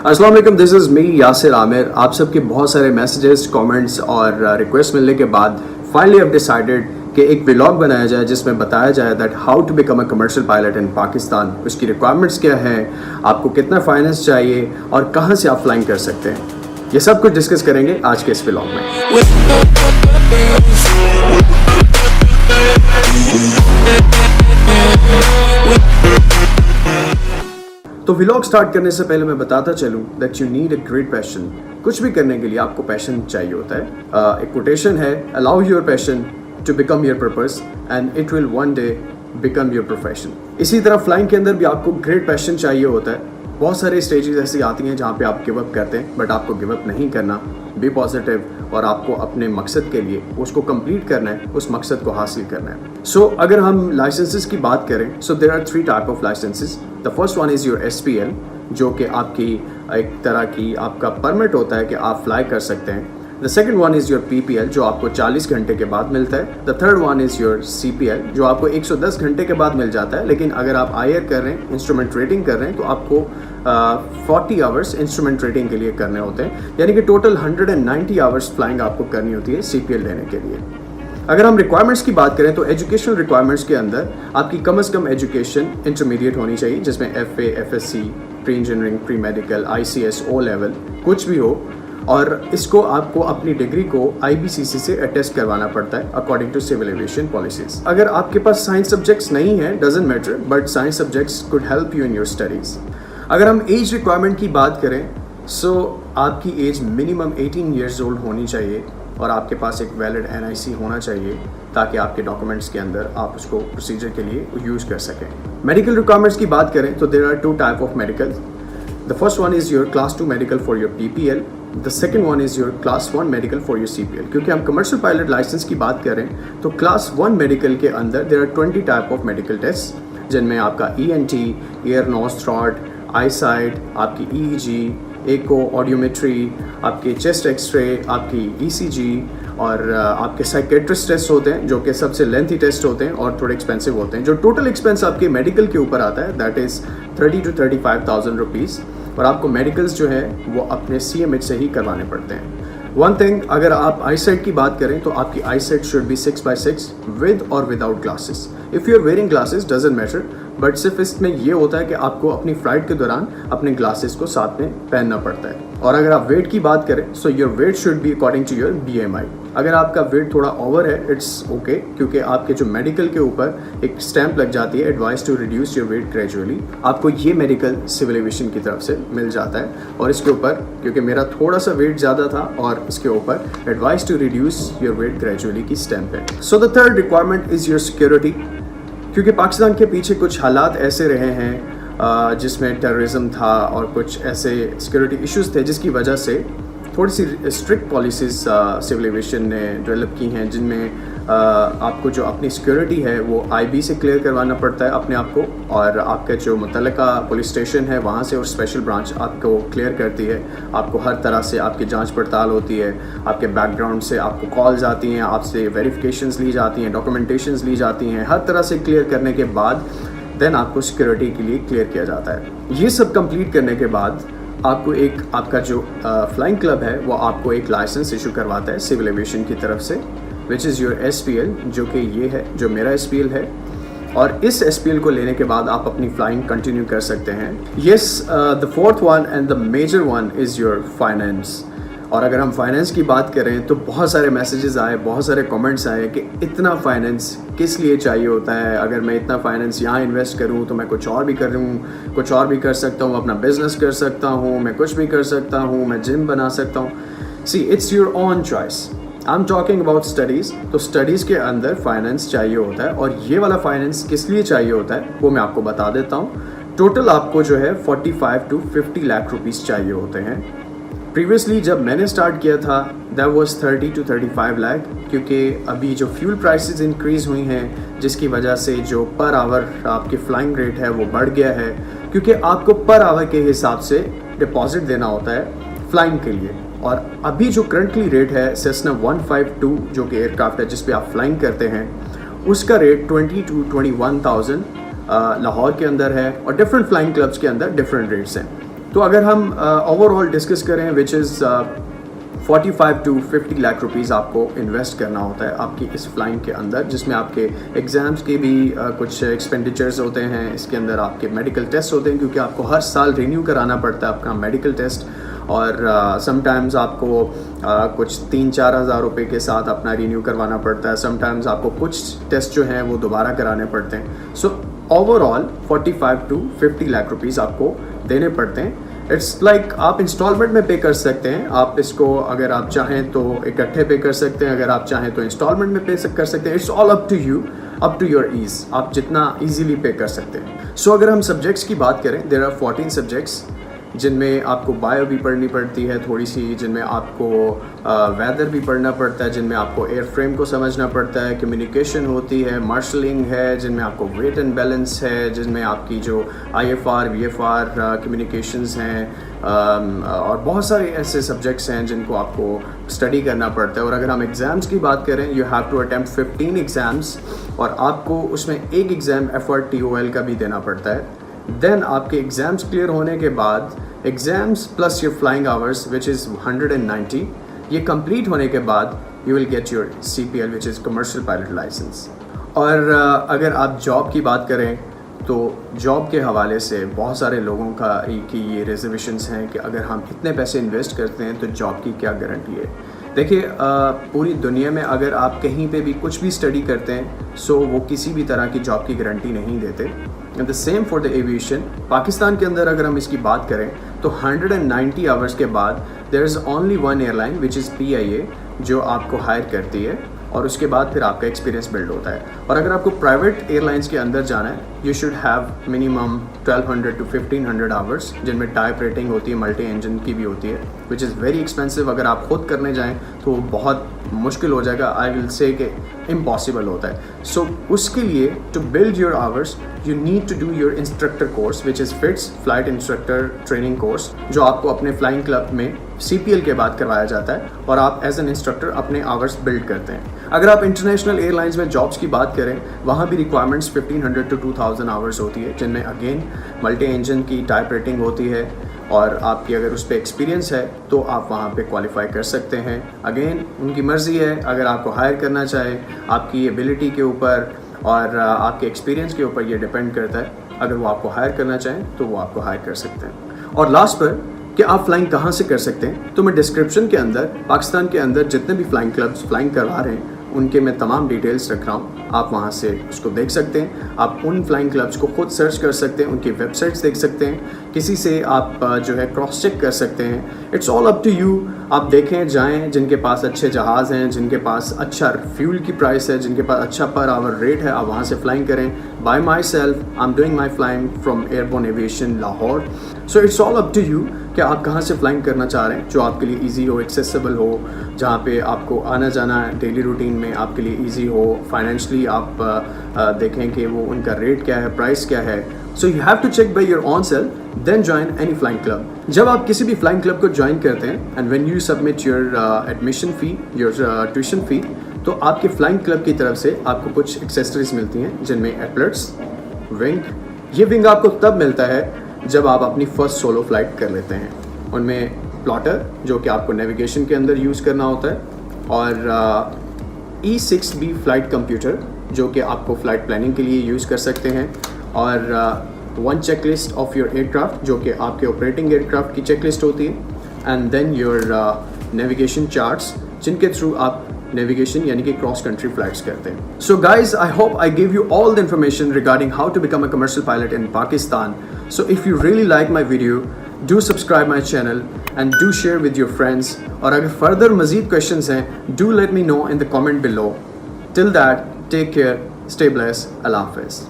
अस्सलाम वालेकुम, this is me Yasir Aamir. आप सबके बहुत सारे मैसेजेस, कमेंट्स और रिक्वेस्ट मिलने के बाद फाइनली आई हैव डिसाइडेड कि एक व्लॉग बनाया जाए जिसमें बताया जाए that how to become a commercial pilot in Pakistan. उसकी रिक्वायरमेंट्स क्या हैं, आपको कितना फाइनेंस चाहिए और कहाँ से आप फ्लाइंग कर सकते हैं, ये सब कुछ डिस्कस करेंगे आज के इस व्लॉग में। तो व्लॉग स्टार्ट करने से पहले मैं बताता चलूं that you need a great passion. कुछ भी करने के लिए आपको पैशन चाहिए होता है। एक कोटेशन है, allow your passion to become your purpose and it will one day become your profession. इसी तरह फ्लाइंग के अंदर भी आपको ग्रेट पैशन चाहिए होता है। बहुत सारे स्टेजेस ऐसी आती हैं जहाँ पे आप गिव अप करते हैं, बट आपको गिव अप नहीं करना, बी पॉजिटिव और आपको अपने मकसद के लिए उसको कंप्लीट करना है, उस मकसद को हासिल करना है। सो अगर हम लाइसेंसेस की बात करें, so there are 3 type of licences. The first one is your SPL, जो कि आपकी एक तरह की आपका परमिट होता है कि आप फ्लाई कर सकते हैं। The second one is your PPL, जो आपको 40 घंटे के बाद मिलता है। The third one is your CPL, जो आपको 110 घंटे के बाद मिल जाता है, लेकिन अगर आप IR कर रहे हैं, इंस्ट्रूमेंट रेटिंग कर रहे हैं, तो आपको 40 आवर्स इंस्ट्रूमेंट रेटिंग के लिए करने होते हैं, यानी कि टोटल 190 आवर्स फ्लाइंग आपको करनी होती है CPL लेने के लिए। अगर हम रिक्वायरमेंट्स की बात करें तो एजुकेशनल रिक्वायरमेंट्स के अंदर आपकी कम से कम एजुकेशन इंटरमीडिएट होनी चाहिए, जिसमें FA, FSC, pre engineering, pre medical, ICS, O level कुछ भी हो, और इसको आपको अपनी डिग्री को IBCC से अटेस्ट करवाना पड़ता है according to civil aviation policies. अगर आपके पास साइंस सब्जेक्ट्स नहीं है, doesn't matter, but science subjects could help you in your studies. अगर हम एज रिक्वायरमेंट की बात करें, सो आपकी एज मिनिमम 18 ईयर्स ओल्ड होनी चाहिए और आपके पास एक वैलिड NIC होना चाहिए ताकि आपके डॉक्यूमेंट्स के अंदर आप उसको प्रोसीजर के लिए यूज़ कर सकें। मेडिकल रिक्वायरमेंट्स की बात करें तो there are 2 type of medical. The first one is your class 2 medical for your PPL, the second one is your class 1 medical for your CPL। क्योंकि हम कमर्शियल पायलट लाइसेंस की बात करें तो क्लास 1 मेडिकल के अंदर there are 20 type of medical test, जिनमें आपका ENT, ear nose throat, eyesight, आपकी EEG, एको, ऑडियोमेट्री, आपके चेस्ट एक्सरे, आपकी ECG और आपके साइकेट्रिस्ट टेस्ट होते हैं, जो कि सबसे लेंथी टेस्ट होते हैं और थोड़े एक्सपेंसिव होते हैं। जो टोटल एक्सपेंस आपके मेडिकल के ऊपर आता है दैट इज़ 30 to 35,000 रुपीज़, और आपको मेडिकल्स जो है वो अपने CMH से ही करवाने पड़ते हैं। वन थिंग, अगर आप आईसाइट की बात करें तो आपकी आईसाइट शुड बी 6/6 विद और without glasses. If you are wearing glasses doesn't matter, but सिर्फ इसमें ये होता है कि आपको अपनी फ्लाइट के दौरान अपने ग्लासेस को साथ में पहनना पड़ता है। और अगर आप वेट की बात करें, so your weight should be according to your BMI। अगर आपका वेट थोड़ा ओवर है, इट्स ओके, क्योंकि आपके जो मेडिकल के ऊपर एक स्टैंप लग जाती है, advice to reduce your weight gradually. आपको ये मेडिकल सिविल एविएशन की तरफ से मिल जाता है, और इसके ऊपर क्योंकि मेरा थोड़ा सा वेट ज़्यादा था और इसके ऊपर advice to reduce your weight gradually की स्टैंप है। So the third requirement is your security, क्योंकि पाकिस्तान के पीछे कुछ हालात ऐसे रहे हैं जिसमें टेररिज्म था और कुछ ऐसे सिक्योरिटी इश्यूज थे, जिसकी वजह से थोड़ी सी स्ट्रिक्ट पॉलिसीज़ सिविल एविएशन ने डेवलप की हैं, जिनमें आपको जो अपनी सिक्योरिटी है वो IB से क्लियर करवाना पड़ता है अपने आप को, और आपका जो मुतल्लिका पुलिस स्टेशन है वहाँ से और स्पेशल ब्रांच आपको क्लियर करती है। आपको हर तरह से आपकी जांच पड़ताल होती है, आपके बैकग्राउंड से आपको कॉल्स आती हैं, आपसे वेरिफिकेशंस ली जाती हैं, डॉक्यूमेंटेशंस ली जाती हैं, हर तरह से क्लियर करने के बाद देन आपको सिक्योरिटी के लिए क्लियर किया जाता है। ये सब कंप्लीट करने के बाद आपको एक आपका जो फ्लाइंग क्लब है वो आपको एक लाइसेंस इशू करवाता है सिविल एविएशन की तरफ से, विच इज़ योर SPL, जो कि ये है जो मेरा SPL है। और इस SPL को लेने के बाद आप अपनी फ्लाइंग कंटिन्यू कर सकते हैं। Yes, the fourth one and the major one is your finance. और अगर हम फाइनेंस की बात करें तो बहुत सारे मैसेजेस आए, बहुत सारे कमेंट्स आए कि इतना फाइनेंस किस लिए चाहिए होता है, अगर मैं इतना फाइनेंस यहाँ इन्वेस्ट करूँ तो मैं कुछ और भी करूँ, कुछ और भी कर सकता हूँ, अपना बिजनेस कर सकता हूँ, मैं कुछ भी कर सकता हूँ, मैं जिम बना सकता हूँ। See, it's your own choice. I am talking about studies. तो स्टडीज़ के अंदर फाइनेंस चाहिए होता है, और ये वाला फाइनेंस किस लिए चाहिए होता है वो मैं आपको बता देता हूँ। टोटल आपको जो है 45 to 50 लाख रुपीज़ चाहिए होते हैं। प्रीवियसली जब मैंने स्टार्ट किया था दैट वाज 30 to 35 लाख, क्योंकि अभी जो फ्यूल प्राइसेस इंक्रीज़ हुई हैं, जिसकी वजह से जो पर आवर आपकी फ्लाइंग रेट है वो बढ़ गया है, क्योंकि आपको पर आवर के हिसाब से डिपॉजिट देना होता है फ्लाइंग के लिए। और अभी जो करंटली रेट है सेस्ना 152 जो कि एयरक्राफ्ट है जिस पे आप फ्लाइंग करते हैं, उसका रेट 20 to 21,000 लाहौर के अंदर है, और डिफरेंट फ्लाइंग क्लब्स के अंदर डिफरेंट रेट्स हैं। तो अगर हम ओवरऑल डिस्कस करें which is 45 to 50 lakh rupees आपको इन्वेस्ट करना होता है आपकी इस फ्लाइंग के अंदर, जिसमें आपके एग्ज़ाम्स के भी कुछ एक्सपेंडिचर्स होते हैं, इसके अंदर आपके मेडिकल टेस्ट होते हैं क्योंकि आपको हर साल रिन्यू कराना पड़ता है आपका मेडिकल टेस्ट, और समटाइम्स आपको कुछ 3-4 हज़ार रुपये के साथ अपना रिन्यू करवाना पड़ता है, समटाइम्स आपको कुछ टेस्ट जो हैं वो दोबारा कराने पड़ते हैं। So overall 45 to 50 lakh rupees आपको देने पड़ते हैं। इट्स लाइक आप इंस्टॉलमेंट में पे कर सकते हैं, आप इसको अगर आप चाहें तो इकट्ठे पे कर सकते हैं, अगर आप चाहें तो इंस्टॉलमेंट में पे कर सकते हैं। It's all up to you, up to your ease, आप जितना ईजीली पे कर सकते हैं। सो अगर हम सब्जेक्ट्स की बात करें, देयर आर 14 सब्जेक्ट्स जिनमें आपको बायो भी पढ़नी पड़ती है थोड़ी सी, जिनमें आपको वेदर भी पढ़ना पड़ता है, जिनमें आपको एयर फ्रेम को समझना पड़ता है, कम्युनिकेशन होती है, मार्शलिंग है, जिनमें आपको वेट एंड बैलेंस है, जिनमें आपकी जो IFR VFR कम्युनिकेशंस हैं, और बहुत सारे ऐसे सब्जेक्ट्स हैं जिनको आपको स्टडी करना पड़ता है। और अगर हम एग्ज़ाम्स की बात करें, you have to attempt 15 exams, और आपको उसमें एक एग्ज़ाम FRTOL का भी देना पड़ता है। देन आपके एग्ज़ाम्स क्लियर होने के बाद exams plus your flying hours which is 190, ये कंप्लीट होने के बाद you will get your CPL which is commercial pilot licence. और अगर आप जॉब की बात करें तो जॉब के हवाले से बहुत सारे लोगों का की ये रिजर्वेशंस हैं कि अगर हम इतने पैसे इन्वेस्ट करते हैं तो जॉब की क्या गारंटी है। देखिए पूरी दुनिया में अगर आप कहीं पे भी कुछ भी स्टडी करते हैं सो वो किसी भी तरह की जॉब की गारंटी नहीं देते। And the same for the aviation. Pakistan के अंदर अगर हम इसकी बात करें तो 190 आवर्स के बाद there is only one airline which is PIA जो आपको हायर करती है, और उसके बाद फिर आपका एक्सपीरियंस बिल्ड होता है। और अगर आपको प्राइवेट एयरलाइंस के अंदर जाना है, you should have minimum 1200 to 1500 hours, जिनमें टाइप रेटिंग होती है, मल्टी इंजन की भी होती है, विच इज़ वेरी एक्सपेंसिव। अगर आप खुद करने जाएं तो बहुत मुश्किल हो जाएगा, आई विल से कि इम्पॉसिबल होता है। सो उसके लिए to build your hours you need to do your instructor course which is FITS flight instructor training course, जो आपको अपने फ्लाइंग क्लब में CPL के बाद करवाया जाता है, और आप एज एन इंस्ट्रक्टर अपने आवर्स बिल्ड करते हैं। अगर आप इंटरनेशनल एयरलाइंस में जॉब्स की बात करें, वहाँ भी रिक्वायरमेंट्स 1500 to 2000 आवर्स होती है, जिनमें अगेन मल्टी इंजन की टाइप रेटिंग होती है, और आपकी अगर उस पर एक्सपीरियंस है तो आप वहाँ पे क्वालिफाई कर सकते हैं। अगेन उनकी मर्ज़ी है, अगर आपको हायर करना चाहे आपकी एबिलिटी के ऊपर और आपके एक्सपीरियंस के ऊपर ये डिपेंड करता है। अगर वो आपको हायर करना चाहें तो वो आपको हायर कर सकते हैं। और लास्ट पर कि आप फ्लाइंग कहाँ से कर सकते हैं, तो मैं डिस्क्रिप्शन के अंदर पाकिस्तान के अंदर जितने भी फ्लाइंग क्लब्स फ्लाइंग करवा रहे हैं उनके मैं तमाम डिटेल्स रख रहा हूँ, आप वहाँ से उसको देख सकते हैं। आप उन फ्लाइंग क्लब्स को खुद सर्च कर सकते हैं, उनकी वेबसाइट्स देख सकते हैं, किसी से आप जो है क्रॉस चेक कर सकते हैं। It's all up to you. आप देखें, जाएं, जिनके पास अच्छे जहाज़ हैं, जिनके पास अच्छा फ्यूल की प्राइस है, जिनके पास अच्छा पर आवर रेट है, आप वहाँ से फ्लाइंग करें। By myself I am doing my flying from Airborne Aviation Lahore. So it's all up to you कि आप कहाँ से फ्लाइंग करना चाह रहे हैं, जो आपके लिए ईजी हो, एक्सेसिबल हो, जहाँ पे आपको आना जाना डेली रूटीन में आपके लिए ईजी हो, फाइनेंशली आप देखें कि वो उनका रेट क्या है, प्राइस क्या है। So you have to check by your own self, then join any flying club. जब आप किसी भी फ्लाइंग क्लब को ज्वाइन करते हैं and when you submit your admission fee, your tuition fee, तो आपके फ्लाइंग क्लब की तरफ से आपको कुछ एक्सेसरीज मिलती हैं, जिनमें एपलट्स, विंग। ये विंग आपको तब मिलता है जब आप अपनी फर्स्ट सोलो फ्लाइट कर लेते हैं। उनमें प्लॉटर जो कि आपको नेविगेशन के अंदर यूज़ करना होता है, और E6B फ्लाइट कंप्यूटर जो कि आपको फ़्लाइट प्लानिंग के लिए यूज़ कर सकते हैं, और one checklist of your aircraft जो कि आपके ऑपरेटिंग एयरक्राफ्ट की चेकलिस्ट होती है, and then your navigation charts जिनके थ्रू आप नेविगेशन यानी कि क्रॉस कंट्री फ्लाइट्स करते हैं। So guys, I hope I give you all the information regarding how to become a commercial pilot in Pakistan. So if you really like my video, do subscribe my channel and do share with your friends. और अगर further मज़ीद questions हैं, do let me know in the comment below. Till that, take care, stay blessed, Allah Hafiz.